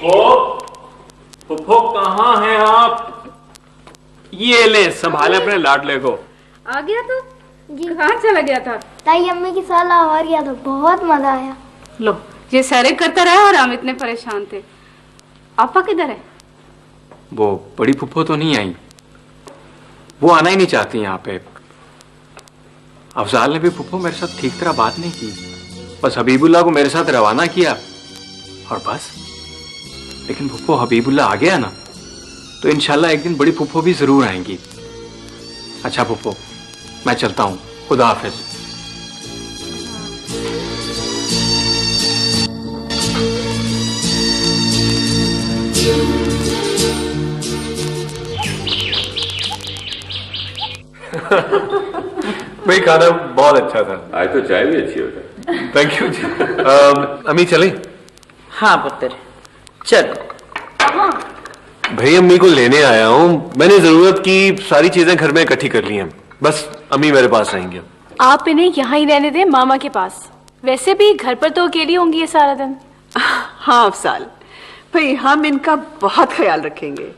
फुफ्फो कहाँ हैं आप? ये ले संभाले अपने लाडले को। आ गया तो जी। कहाँ चला गया था? ताई अम्मी की साला और गया तो बहुत मजा आया। लो ये सैरे करता रहा और हम इतने परेशान थे। आपा किधर है? वो बड़ी फुफ्फो तो नहीं आई, वो आना ही नहीं चाहती यहाँ पे। अफजाल ने भी फुफ्फो मेरे साथ ठीक तरह बात नहीं की, बस हबीबुल्लाह को मेरे साथ रवाना किया और बस। लेकिन फुफ्फो हबीबुल्लाह आ गया ना तो इंशाल्लाह एक दिन बड़ी फुफ्फो भी जरूर आएंगी। अच्छा फुफ्फो मैं चलता हूँ, खुदा हाफिज। भाई खाना बहुत अच्छा था। आज तो चाय भी अच्छी होता है। थैंक यू जी। अम्मी चले? हाँ पुत्र चल। भाई अम्मी को लेने आया हूँ। मैंने जरूरत की सारी चीजें घर में इकट्ठी कर ली हैं, बस अम्मी मेरे पास आएंगे। आप इन्हें यहाँ ही रहने दें मामा के पास। वैसे भी घर पर तो अकेली होंगी ये सारा दिन। हाँ अफसाल भाई हम इनका बहुत ख्याल रखेंगे।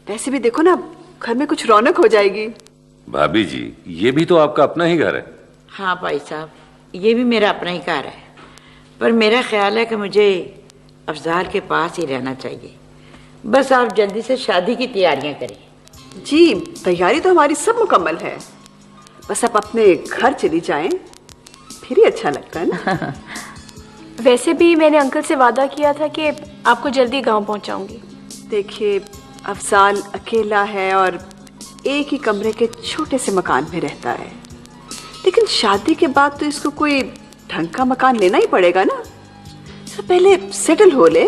वैसे भी देखो ना घर में कुछ रौनक हो जाएगी। भाभी जी ये भी तो आपका अपना ही घर है। हाँ भाई साहब ये भी मेरा अपना ही घर है, पर मेरा ख्याल है कि मुझे अफजाल के पास ही रहना चाहिए। बस आप जल्दी से शादी की तैयारियां करें। जी तैयारी तो हमारी सब मुकम्मल है, बस आप अपने घर चली जाएं फिर ही अच्छा लगता है ना। वैसे भी मैंने अंकल से वादा किया था कि आपको जल्दी गांव पहुंचाऊंगी। देखिए अफजाल अकेला है और एक ही कमरे के छोटे से मकान में रहता है, लेकिन शादी के बाद तो इसको कोई ढंग का मकान लेना ही पड़ेगा ना। तो पहले सेटल हो ले।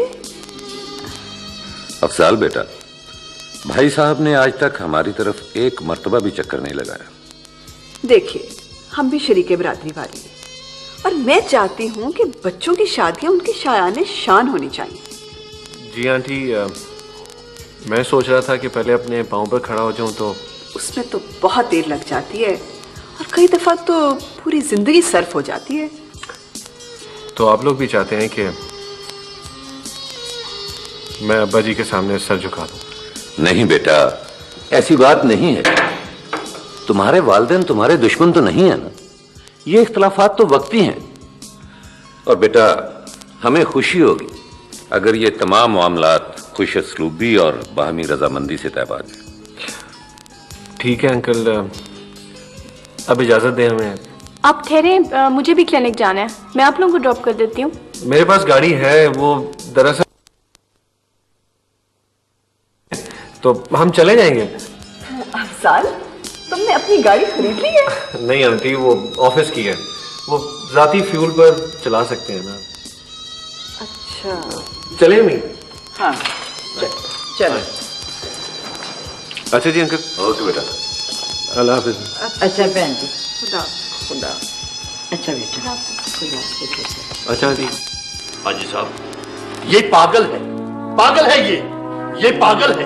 अफजाल बेटा, भाई साहब ने आज तक हमारी तरफ एक मर्तबा भी चक्कर नहीं लगाया। देखिए हम भी शरीके बरादरी वाली हैं और मैं चाहती हूँ कि बच्चों की शादियाँ उनकी शायाने शान होनी चाहिए। जी आंटी, मैं सोच रहा था कि पहले अपने पाँव पर खड़ा हो जाऊं तो उसमें तो बहुत देर लग जाती है और कई दफा तो पूरी जिंदगी सर्फ हो जाती है। तो आप लोग भी चाहते हैं कि मैं अब्बा जी के सामने सर झुका दूं? नहीं बेटा ऐसी बात नहीं है। तुम्हारे वालिदैन तुम्हारे दुश्मन तो नहीं है ना। ये इख्तलाफात तो वक्ती हैं। और बेटा हमें खुशी होगी अगर ये तमाम मामलात खुशअस्लूबी और बाहमी रजामंदी से तय पा जाए। ठीक है अंकल, अब इजाजत दें हमें। आप ठहरे, मुझे भी क्लिनिक जाना है। मैं आप लोगों को ड्रॉप कर देती हूँ। मेरे पास गाड़ी है, वो दरअसल तो हम चले जाएंगे। अफजाल तुमने अपनी गाड़ी खरीद ली है? नहीं आंटी, वो ऑफिस की है, वो जाती फ्यूल पर चला सकते हैं ना। अच्छा चले नहीं? हाँ चलो। अच्छा जी अंकल। ओके बेटा। अल्लाह हाफिज। अच्छा बहन जी खुदा खुदा। अच्छा बेटा खुदा। अच्छा जी। हाजी साहब ये पागल है, पागल है ये पागल है,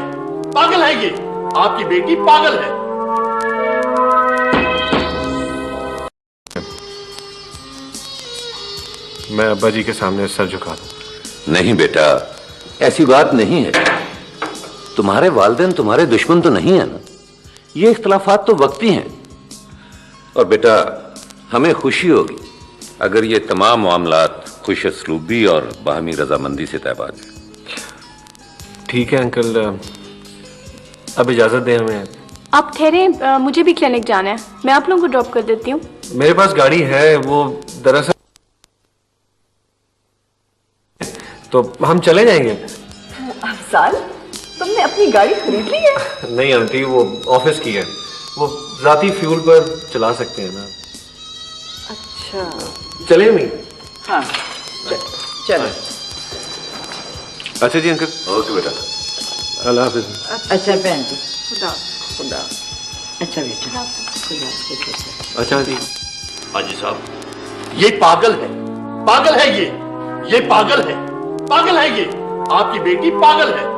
पागल है ये। आपकी बेटी पागल है। मैं अब्बा जी के सामने सर झुका दूं? नहीं बेटा ऐसी बात नहीं है। तुम्हारे वालिदैन तुम्हारे दुश्मन तो नहीं है ना। ये इख्तलाफात तो वक्ती हैं। और बेटा हमें खुशी होगी अगर ये तमाम मामलात खुशअस्लूबी और बाहमी रजामंदी से तय पा जाए। ठीक है अंकल, अब इजाजत दें हमें। आप ठहरे, मुझे भी क्लिनिक जाना है। मैं आप लोगों को ड्रॉप कर देती हूँ। मेरे पास गाड़ी है, वो दरअसल तो हम चले जाएंगे। अफजाल तुमने अपनी गाड़ी खरीद ली है? नहीं आंटी, वो ऑफिस की है, वो जाती फ्यूल पर चला सकते हैं ना। अच्छा चले नहीं? हाँ चलो। अच्छा जी अंकल। ओके बेटा। अल्लाह हाफिज। अच्छा बहन जी खुदा खुदा। अच्छा बेटा खुदा। अच्छा जी। हाजी साहब ये पागल है, पागल है ये पागल है, पागल है ये। आपकी बेटी पागल है।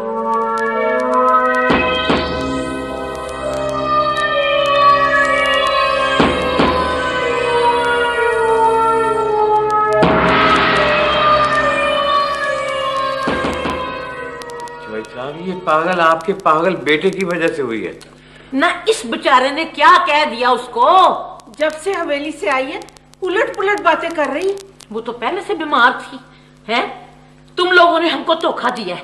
पागल आपके पागल बेटे की वजह से हुई है। ना इस बेचारे ने क्या कह दिया उसको? जब से हवेली से आई है उलट पुलट बातें कर रही। वो तो पहले से बीमार थी। हैं? तुम लोगों ने हमको धोखा दिया है।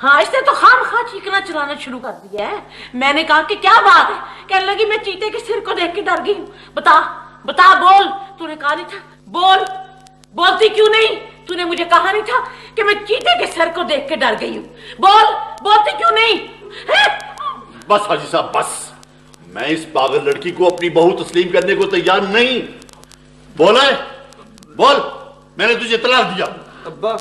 हाँ, इसने तो खामखा चीखना चलाना शुरू कर दिया है। मैंने कहा कि क्या बात है? कहने लगी मैं चीते के सिर को देख के डर गई हूँ। बता बता, बोल। तूने कहा नहीं था? बोल, बोलती क्यों नहीं? तूने मुझे कहा नहीं था कि मैं चीते के सर को देख के डर गई हूँ? बोल, बोलती क्यों नहीं है? बस हाजी साहब बस, मैं इस पागल लड़की को अपनी बहू तस्लीम करने को तैयार नहीं। बोले बोल, मैंने तुझे तलाक दिया। अब्बा,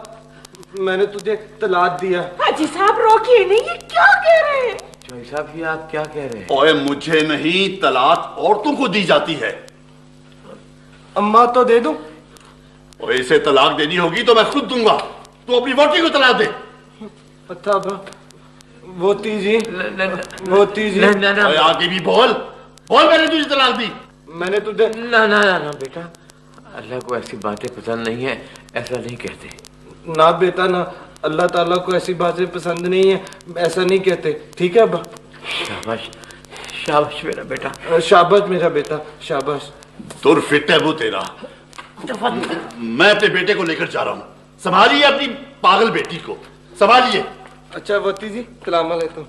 मैंने तुझे तलाक दिया। हाजी साहब रोकिए नहीं, ये क्या कह रहे हैं? भाई साहब ये आप क्या कह रहे हैं? ओए मुझे नहीं, तलाक औरतों को दी जाती है। अम्मा तो दे दूं? और इसे तलाक देनी होगी तो मैं खुद दूंगा। तू अपनी वोटी को तलाक दे। अच्छा वोटी जी, वोटी जी। आगे भी बोल बोल, मैंने तुझे तलाक दी। मैंने तुझे ना ना ना ना बेटा, अल्लाह को ऐसी बातें पसंद नहीं है, ऐसा नहीं कहते। ना बेटा ना, अल्लाह ताला को ऐसी बातें पसंद नहीं है, ऐसा नहीं कहते। ठीक है अब्बा? शाबाश शाबाश मेरा बेटा, शाबाश मेरा बेटा, शाबाश। तुर फिट है वो तेरा। मैं अपने बेटे को लेकर जा रहा हूँ, संभालिए अपनी पागल बेटी को, संभालिए। अच्छा वती जी, सलाम अलैकुम।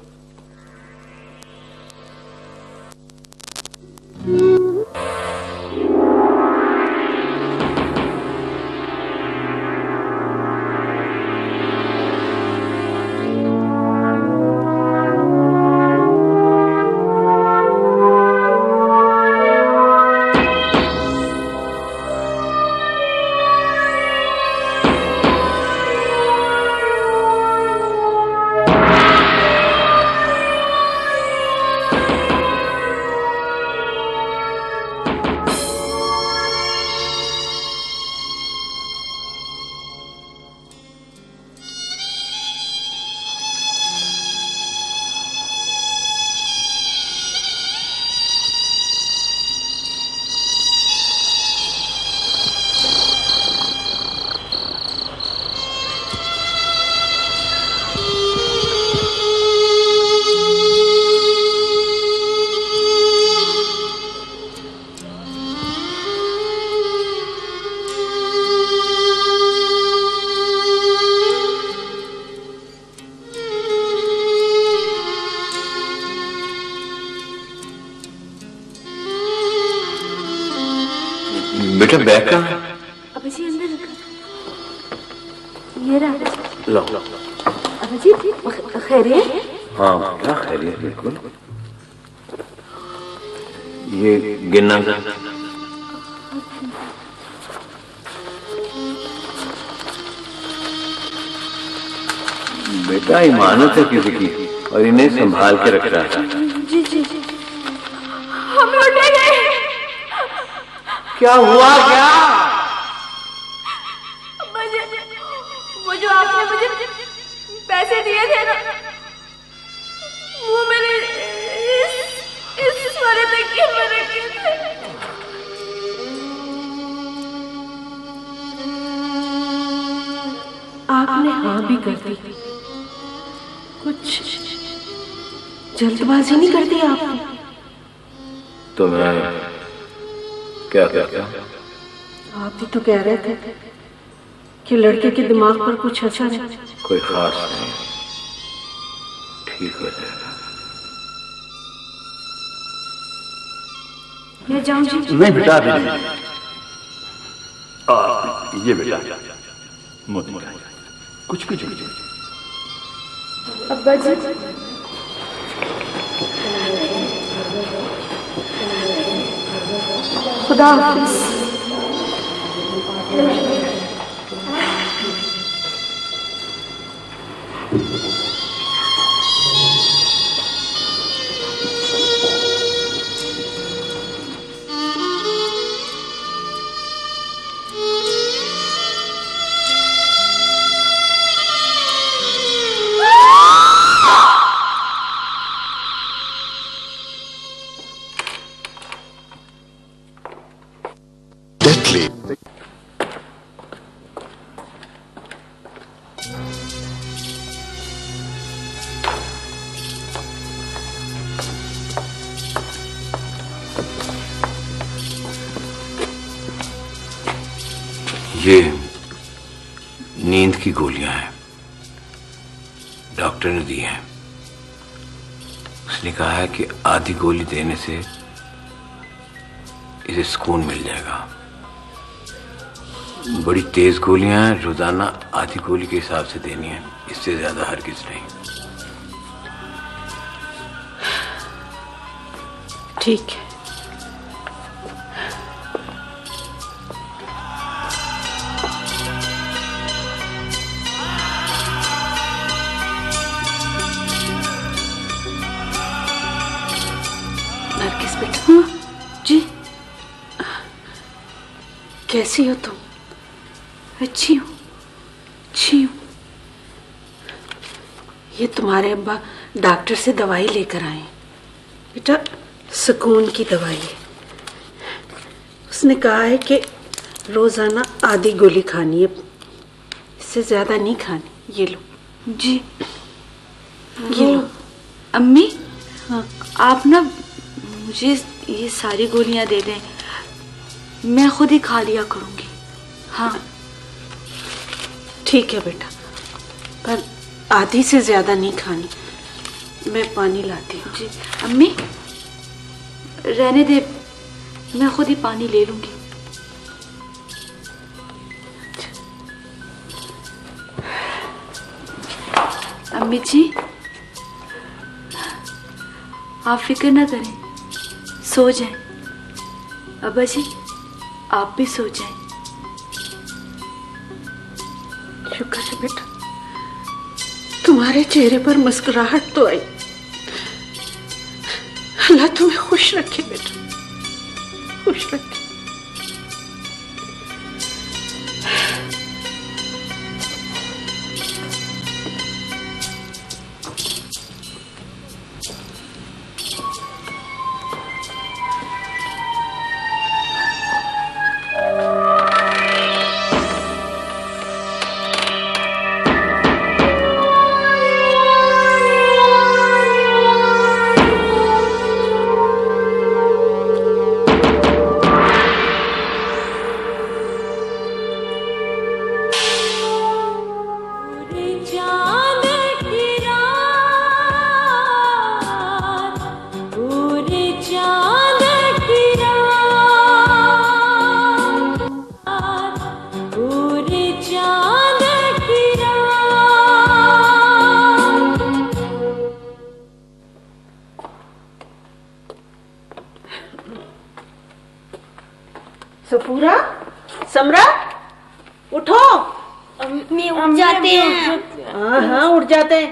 बेटा बैग का अब इसी अंदर रखा। ये रहा। लो अब जी खैरियत? हाँ बेटा खैरियत बिल्कुल। ये गिनना बेटा इमानत है किसी की और इन्हें संभाल के रखना है। जी जी हम लौटे गए। क्या हुआ क्या? वो जो आपने मुझे पैसे दिए थे ना, वो मैंने इस वाले तकिए में रखे थे। आपने हाँ भी कर दी। कुछ जल्दबाजी नहीं कर दी आपने? तो मैं क्या करता? आप ही तो कह रहे थे कि लड़के के दिमाग पर कुछ असर है। कोई खास नहीं, ठीक हो जाएगा। मैं जाऊं जी? नहीं बेटा अभी नहीं। ये बेटा मोदी कुछ कुछ अब्बा जी खुदा हाफिज। ये नींद की गोलियां हैं, डॉक्टर ने दी हैं। उसने कहा है कि आधी गोली देने से इसे सुकून मिल जाएगा। बड़ी तेज गोलियां हैं, रोजाना आधी गोली के हिसाब से देनी है, इससे ज्यादा हरगिज नहीं। ठीक है। नरगिस बेटा। हाँ जी। कैसी हो तुम? अच्छी हूँ, अच्छी हूँ। ये तुम्हारे अब्बा डॉक्टर से दवाई लेकर आए बेटा, सुकून की दवाई है। उसने कहा है कि रोजाना आधी गोली खानी है, इससे ज्यादा नहीं खानी। ये लो जी, ये लो। अम्मी, हाँ, आप ना मुझे ये सारी गोलियां दे दें, मैं खुद ही खा लिया करूंगी। हाँ ठीक है बेटा, पर आधी से ज्यादा नहीं खानी। मैं पानी लाती हूँ। जी अम्मी, रहने दे, मैं खुद ही पानी ले लूंगी। अम्मी जी, आप फिक्र ना करें, सो जाएं। अब्बा जी, आप भी सो जाएं। शुक्र है बेटा, तुम्हारे चेहरे पर मुस्कुराहट तो आई। अल्लाह तुम्हें खुश रखे बेटा, खुश रखे। सफूरा, समरा, उठो। अम्मी उठ जाते हैं। हाँ हाँ उठ जाते हैं।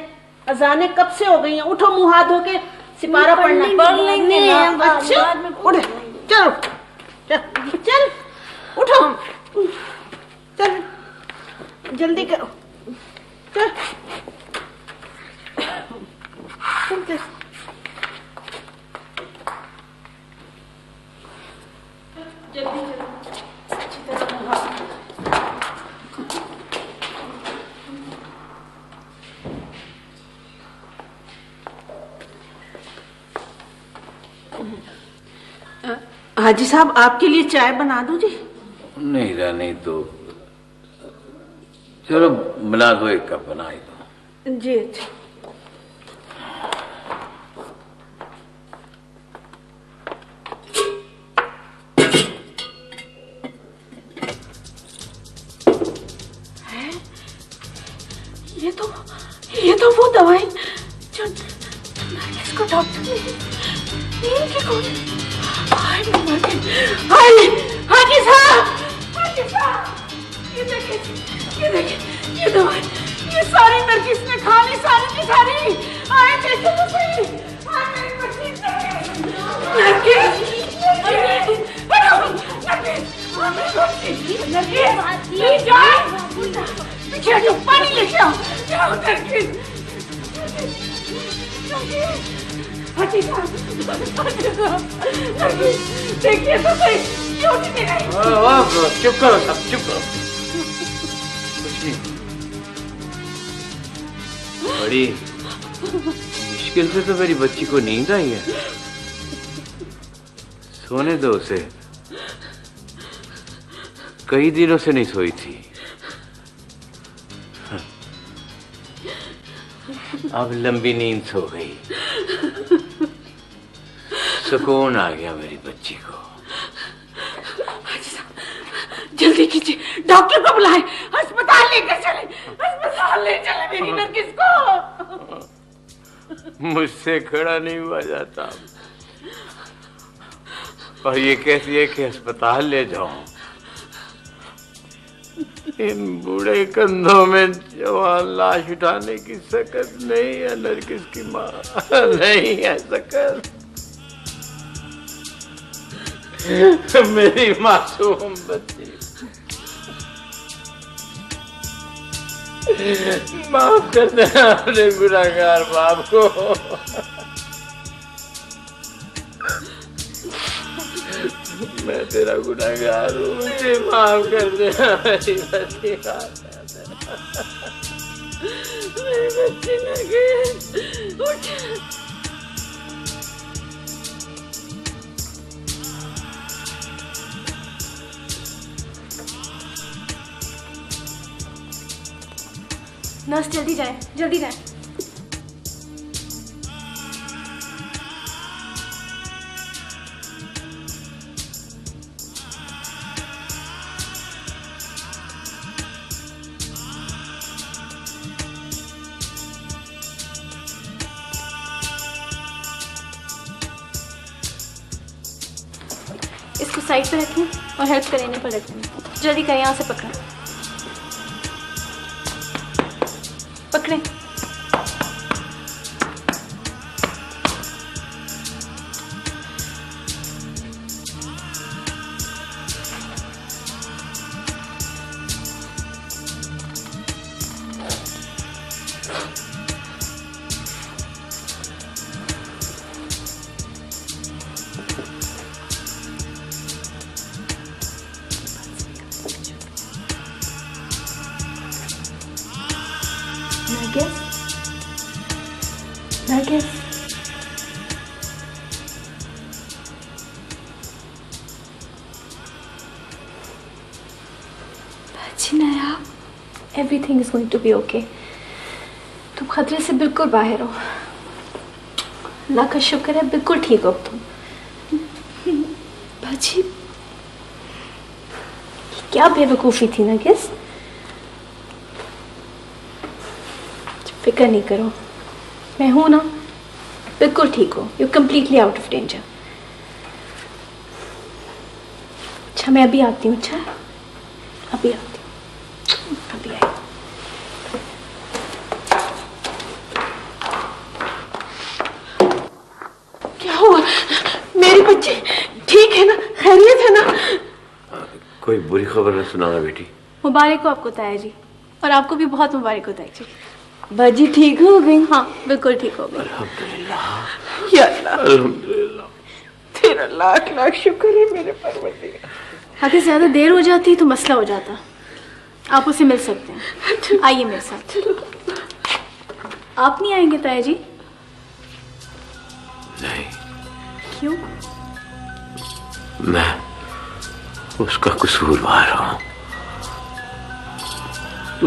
अजानें कब से हो गई हैं। उठो, मुंह हाथ धो के सिपारा पढ़ना। पढ़ लेंगे। अच्छा उठ, चलो चल, चल उठो, चल जल्दी करो, चल चल। जल्दी अच्छी तरह मुंह हाथ। हाजी साहब, आपके लिए चाय बना दूं जी? नहीं रहने तो चलो बना दो, एक कप बना ही दो। जी अच्छा। ये तो वो दवाई जो नरगिस को डॉक्टर ने नींद की गोली। हाय हाजी साहब, ये देखिए ये दवाई, ये सारी नरगिस ने खा ली, सारी की सारी। आए देखो तो सही, मेरी बच्ची पीछे हटो, पानी लेके आओ। देखिए तो सही, चुप करो सब, चुप करो। कुछ नहीं, बड़ी मुश्किल से तो मेरी बच्ची को नींद आई है, सोने दो उसे। कई दिनों से नहीं सोई थी। अब लंबी नींद सो गई, सुकून आ गया मेरी बच्ची को। जल्दी कीजिए, डॉक्टर को बुलाएं, अस्पताल लेकर चले, अस्पताल ले चले मेरी नरगिस को। मुझसे खड़ा नहीं हुआ जाता और ये कहती है कि अस्पताल ले जाऊं। इन बूढ़े कंधों में जवान लाश उठाने की सकत नहीं है नरगिस की माँ, नहीं है सकत। मेरी मासूम बच्ची, माफ कर देना अपने गुनाहगार बाप को। मैं तेरा गुनाहगार हूँ, मुझे माफ कर देना मेरी बच्ची, माफ कर देना। मेरी बच्ची नरगिस, उठ। नर्स जल्दी जाए, जल्दी जाए। इसको साइड पे रखें और हेल्प करेंगे पर रखें। जल्दी करें, यहाँ से पकड़ें, पकड़ें। नरगिस, बच्ची नया, everything is going to be okay. तुम खतरे से बिल्कुल बाहर हो, अल्लाह का शुक्र है, बिल्कुल ठीक हो तुम। बच्ची, क्या बेवकूफ़ी थी नरगिस। फिक्र नहीं करो, मैं हूं ना, बिल्कुल ठीक हो। You completely out of danger. अच्छा मैं अभी आती हूँ। अच्छा अभी आती हूँ, अभी आई। क्या हुआ मेरी बच्ची, ठीक है ना, खैरियत है ना? कोई बुरी खबर न सुनाना बेटी। मुबारक हो आपको ताया जी, और आपको भी बहुत मुबारक हो ताया जी। बाजी ठीक हो गई? हाँ बिल्कुल ठीक हो गई। अल्हम्दुलिल्लाह, या अल्लाह, अल्हम्दुलिल्लाह। तेरा लाख लाख शुक्र है मेरे परवरदिगार। अगर ज्यादा देर हो जाती तो मसला हो जाता। आप उसे मिल सकते हैं, आइए मेरे साथ। आप नहीं आएंगे ताया जी? नहीं। क्यों? मैं उसका कसूरवार हूं,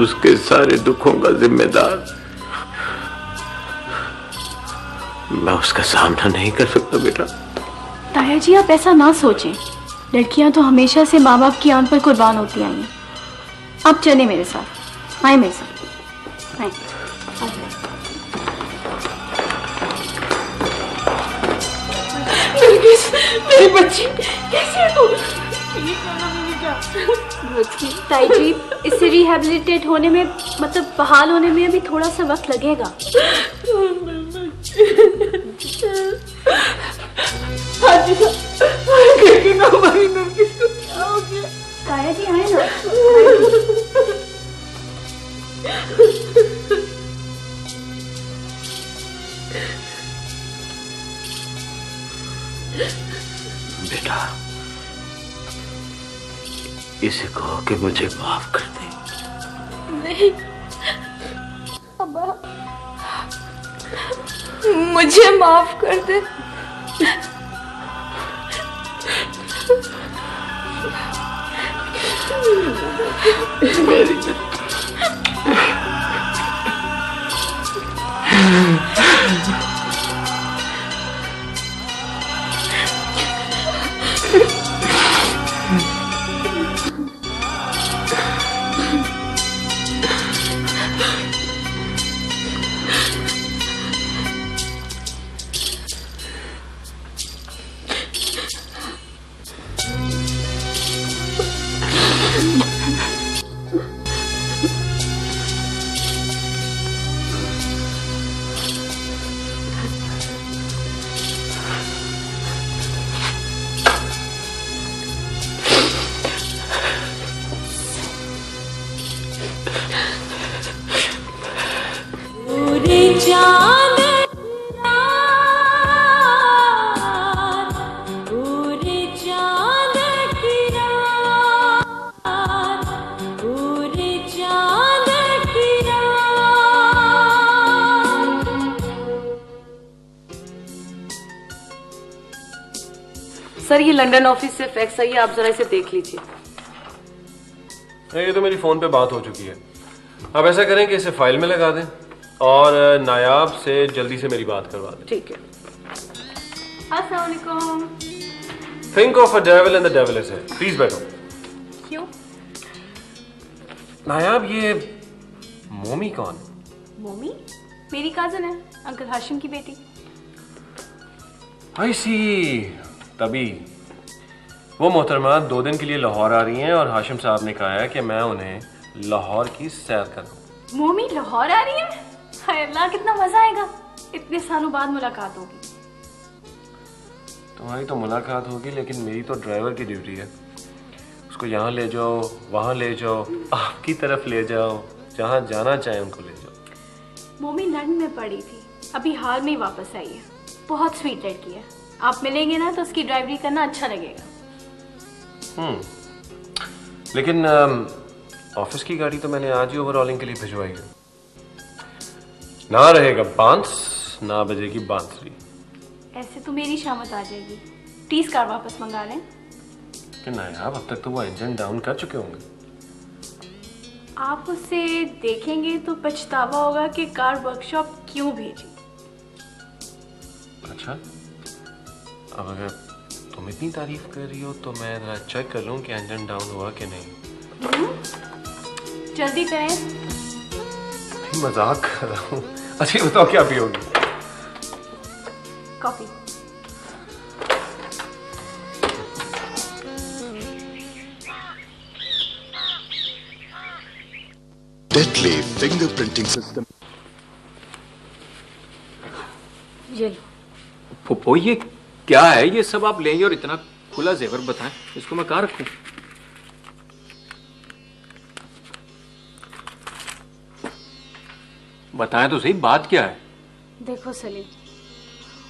उसके सारे दुखों का जिम्मेदार। मैं उसका सामना नहीं कर सकता बेटा। ताया जी आप ऐसा ना सोचें, लड़कियां तो हमेशा से माँ बाप की आंख पर कुर्बान होती आई हैं। आप चले मेरे साथ, आए मेरे साथ, आए। नरगिस, मेरी बच्ची, कैसे है तू? ठीक है ना मेरी जान? ताई जी, इससे रिहैबिलिटेट होने में, मतलब बहाल होने में अभी थोड़ा सा वक्त लगेगा। हमारी नरगिस को क्या हो गया? ताया जी आए ना। बेटा, इसे कहो कि मुझे माफ कर दे। नहीं अब्बा, मुझे माफ कर दे। मेरी सर ये लंदन ऑफिस से फैक्स आई है, आप जरा इसे देख लीजिए। ये तो मेरी फोन पे बात हो चुकी है। अब ऐसा करें कि इसे फाइल में लगा दें और नायाब से जल्दी से मेरी बात करवा दें। ठीक है। अस्सलाम वालेकुम। Think of a devil and the devil is here. Please बैठो। क्यों? नायाब ये मोमी कौन? मोमी मेरी कजन है, अंकल हाशिम की बेटी। आई सी। तभी वो मोहतरमा 2 दिन के लिए लाहौर आ रही हैं और हाशिम साहब ने कहा है कि मैं उन्हें लाहौर की सैर कराऊं। मोमी लाहौर आ रही है? हाय अल्लाह, कितना मजा आएगा। इतने सालों बाद मुलाकात होगी। तुम्हारी तो मुलाकात होगी, लेकिन मेरी तो ड्राइवर की ड्यूटी है। उसको यहाँ ले जाओ, वहाँ ले जाओ, आपकी तरफ ले जाओ, जहाँ जाना चाहे उनको ले जाओ। मोमी लंदन में पड़ी थी, अभी हाल में ही वापस आई है। बहुत स्वीट लड़की है। आप मिलेंगे ना तो उसकी ड्राइवरी करना अच्छा लगेगा। लेकिन ऑफिस की गाड़ी तो मैंने आज ही ओवरऑलिंग के लिए भिजवाई है। ना रहेगा बांस, ना बजेगी बांसुरी। ऐसे तो मेरी शामत आ जाएगी। 30 कार वापस मंगा लें। कि नहीं यार, अब तक तो वो इंजन डाउन कर चुके होंगे। आप उसे देखेंगे तो पछतावा होगा कि कार वर्कशॉप क्यों भेजी। अच्छा, अब अगर तुम इतनी तारीफ कर रही हो तो मैं जरा चेक कर लूं कि इंजन डाउन हुआ कि नहीं। जल्दी करें। मजाक कर रहा हूँ। अच्छा बताओ क्या पियोगी? कॉफी। Deadly fingerprinting system. ये लो। फुप्पो ये क्या है? ये सब आप ले और इतना खुला जेवर बताएं, इसको मैं कहाँ रखूं? बताएं तो सही, बात क्या है? देखो सलीम,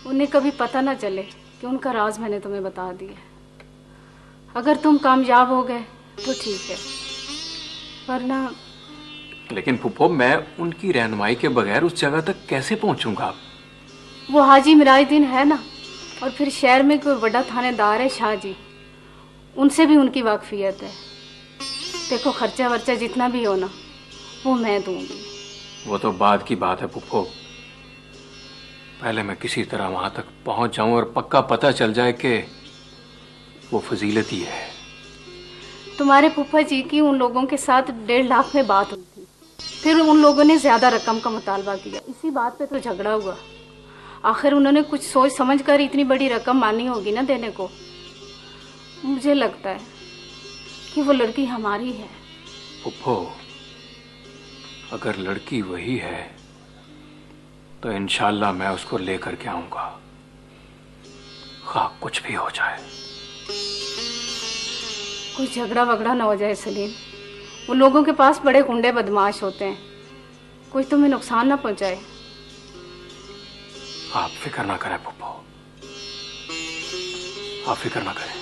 उन्हें कभी पता ना चले कि उनका राज मैंने तुम्हें बता दिया। अगर तुम कामयाब हो गए तो ठीक है, वरना। लेकिन फुप्पो मैं उनकी रहनुमाई के बगैर उस जगह तक कैसे पहुंचूंगा? वो हाजी मिराजुद्दीन है ना, और फिर शहर में कोई बड़ा थानेदार है शाह जी, उनसे भी उनकी वाकफियत है। देखो खर्चा वर्चा जितना भी हो ना, वो मैं दूंगी। वो तो बाद की बात है फुप्पो। पहले मैं किसी तरह वहां तक पहुंच जाऊं और पक्का पता चल जाए कि वो फजीलत ही है। तुम्हारे फूफा जी की उन लोगों के साथ 1.5 लाख में बात हुई थी, फिर उन लोगों ने ज्यादा रकम का मुतालबा किया। इसी बात पे तो झगड़ा हुआ। आखिर उन्होंने कुछ सोच समझ कर इतनी बड़ी रकम मानी होगी ना देने को। मुझे लगता है कि वो लड़की हमारी है। फुप्पो, अगर लड़की वही है तो इंशाल्लाह मैं उसको लेकर के आऊंगा, खा कुछ भी हो जाए। कोई झगड़ा वगड़ा ना हो जाए सलीम। उन लोगों के पास बड़े गुंडे बदमाश होते हैं, कोई तुम्हें नुकसान ना पहुंचाए। आप फिक्र ना करें फुप्पो, आप फिक्र ना करें।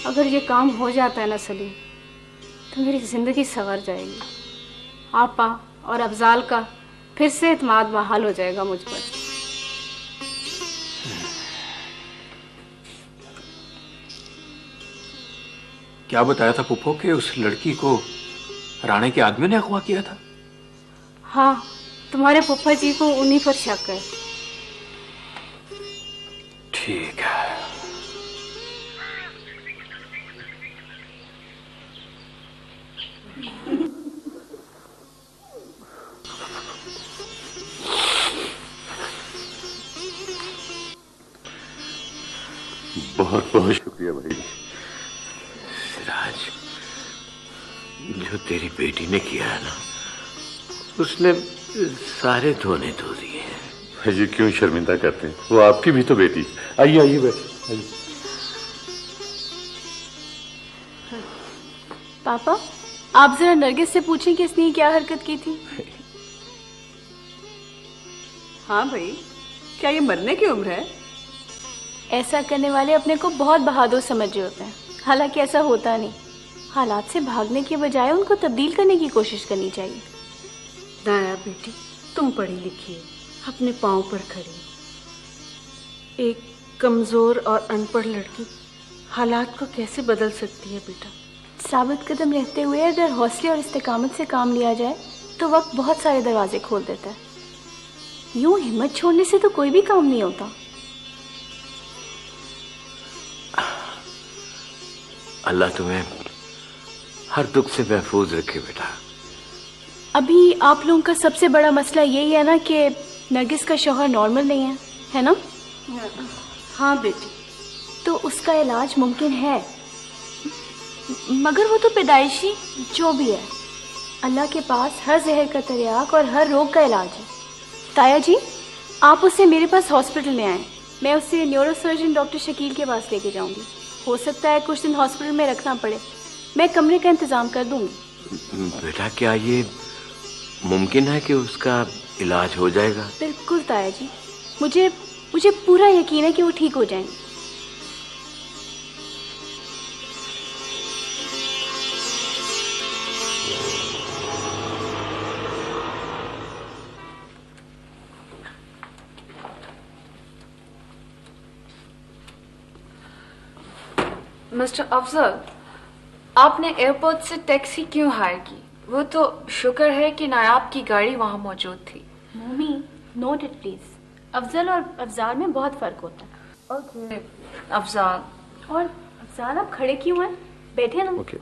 अगर ये काम हो जाता है ना सलीम, तो मेरी जिंदगी संवर जाएगी। आपा और अफजाल का फिर से इत्मीनान बहाल हो जाएगा मुझ पर। क्या बताया था पुप्पो कि उस लड़की को राणे के आदमी ने अगवा किया था? हाँ, तुम्हारे फूफा जी को उन्हीं पर शक है। ठीक है। बहुत बहुत शुक्रिया भाई। सिराज, जो तेरी बेटी ने किया है ना, उसने सारे धोने धो दिए हैं। भाई क्यों शर्मिंदा करते हैं, वो आपकी भी तो बेटी। आइए आइए बैठिए आइए। पापा, आप जरा नरगिस से पूछें कि इसने क्या हरकत की थी। हाँ भाई, क्या ये मरने की उम्र है? ऐसा करने वाले अपने को बहुत बहादुर समझ रहे होते हैं, हालांकि ऐसा होता नहीं। हालात से भागने के बजाय उनको तब्दील करने की कोशिश करनी चाहिए। दाया बेटी, तुम पढ़ी लिखी है, अपने पाँव पर खड़ी। एक कमजोर और अनपढ़ लड़की हालात को कैसे बदल सकती है बेटा? साबित कदम रहते हुए अगर हौसले और इस्तेकामत से काम लिया जाए तो वक्त बहुत सारे दरवाजे खोल देता है। यूं हिम्मत छोड़ने से तो कोई भी काम नहीं होता। अल्लाह तुम्हें हर दुख से महफूज रखे बेटा। अभी आप लोगों का सबसे बड़ा मसला यही है ना कि नरगिस का शौहर नॉर्मल नहीं है ना? हाँ बेटी। तो उसका इलाज मुमकिन है, मगर वो तो पैदाइशी जो भी है, अल्लाह के पास हर जहर का तरियाक और हर रोग का इलाज है। ताया जी, आप उसे मेरे पास हॉस्पिटल में आए, मैं उसे न्यूरोसर्जन डॉक्टर शकील के पास लेके जाऊंगी। हो सकता है कुछ दिन हॉस्पिटल में रखना पड़े, मैं कमरे का इंतजाम कर दूंगी। बेटा, क्या ये मुमकिन है कि उसका इलाज हो जाएगा? बिल्कुल ताया जी, मुझे पूरा यकीन है कि वो ठीक हो जाएंगे। मिस्टर अफजल, आपने एयरपोर्ट से टैक्सी क्यों हायर की? वो तो शुक्र है कि नायाब की गाड़ी वहाँ मौजूद थी। Mummy, note it please. Afzal और अफजाल में बहुत फर्क होता है। ओके अफजाल। और अफजाल, आप खड़े क्यों हैं? बैठे ना। ओके।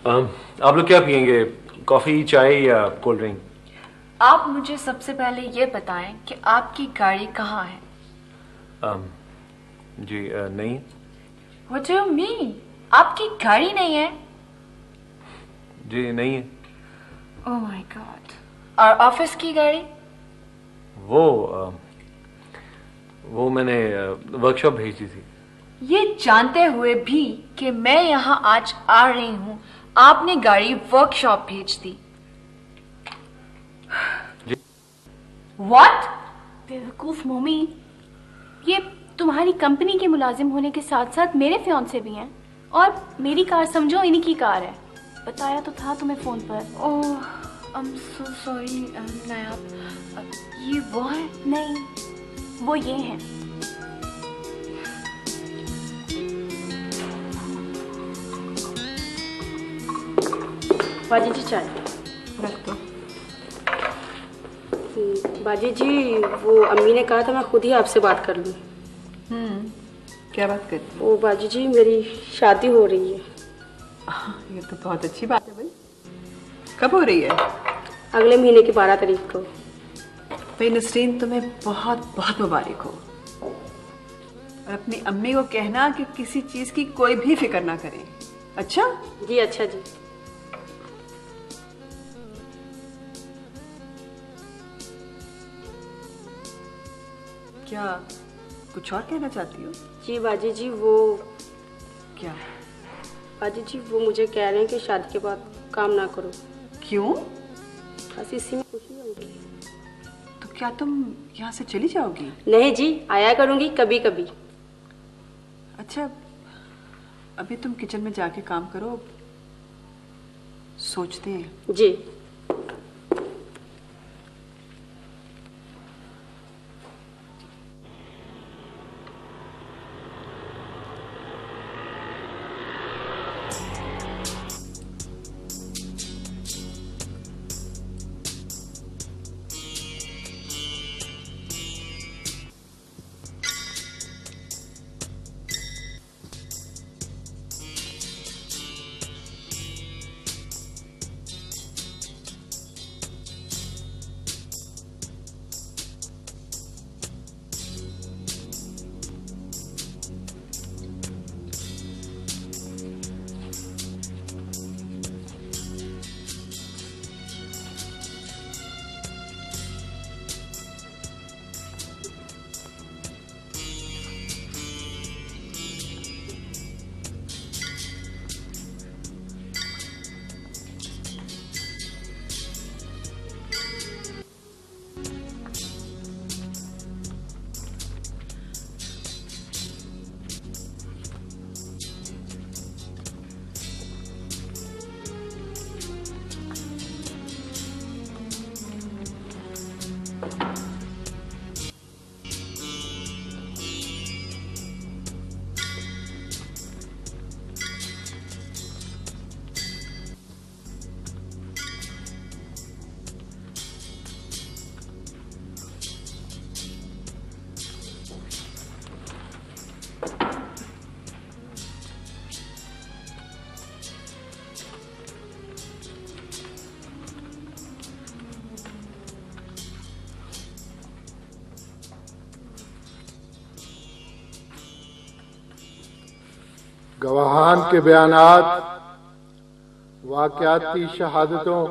आप लोग क्या पियेंगे, कॉफी, चाय या कोल्ड ड्रिंक? आप मुझे सबसे पहले ये बताएं कि आपकी गाड़ी कहाँ है? जी नहीं। What do you mean? आपकी गाड़ी नहीं है? जी नहीं है। Oh my God. और ऑफिस की गाड़ी? वो मैंने वर्कशॉप भेजी थी। ये जानते हुए भी कि मैं यहाँ आज आ रही हूँ, आपने गाड़ी वर्कशॉप भेज दी। जी। What? बेवकूफ मम्मी, ये तुम्हारी कंपनी के मुलाजिम होने के साथ साथ मेरे फियांसे भी हैं, और मेरी कार समझो इन्हीं की कार है। बताया तो था तुम्हें फोन पर। ओह, I'm so sorry नायाब। ये वो है? नहीं, वो ये हैं। बाजी जी चाय रख दो। बाजी जी, वो अम्मी ने कहा था मैं खुद ही आपसे बात कर लूँ। क्या बात करती? वो बाजी जी, मेरी शादी हो रही है। ये तो बहुत अच्छी बात है भाई। कब हो रही है? अगले महीने की 12 तारीख को। भाई नसरीन, तुम्हें बहुत बहुत मुबारक हो। और अपनी अम्मी को कहना कि किसी चीज की कोई भी फिक्र ना करें। अच्छा जी? अच्छा जी। क्या कुछ और कहना चाहती हो? जी बाजी जी, वो क्या? बाजी जी, वो मुझे कह रहे हैं कि शादी के बाद काम ना करो। क्यों? बस इसी में खुशी होगी। तो क्या तुम यहाँ से चली जाओगी? नहीं जी, आया करूंगी कभी कभी। अच्छा, अभी तुम किचन में जाके काम करो, सोचते हैं। जी। गवाहान के बयानात, वाक़याती शहादतों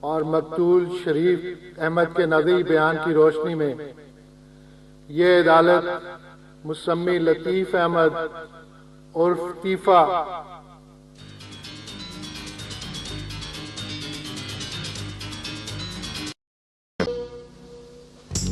और मकतूल शरीफ अहमद के नज़री बयान की रोशनी में ये अदालत मुसम्मी लतीफ़ अहमद उर्फ तीफ़ा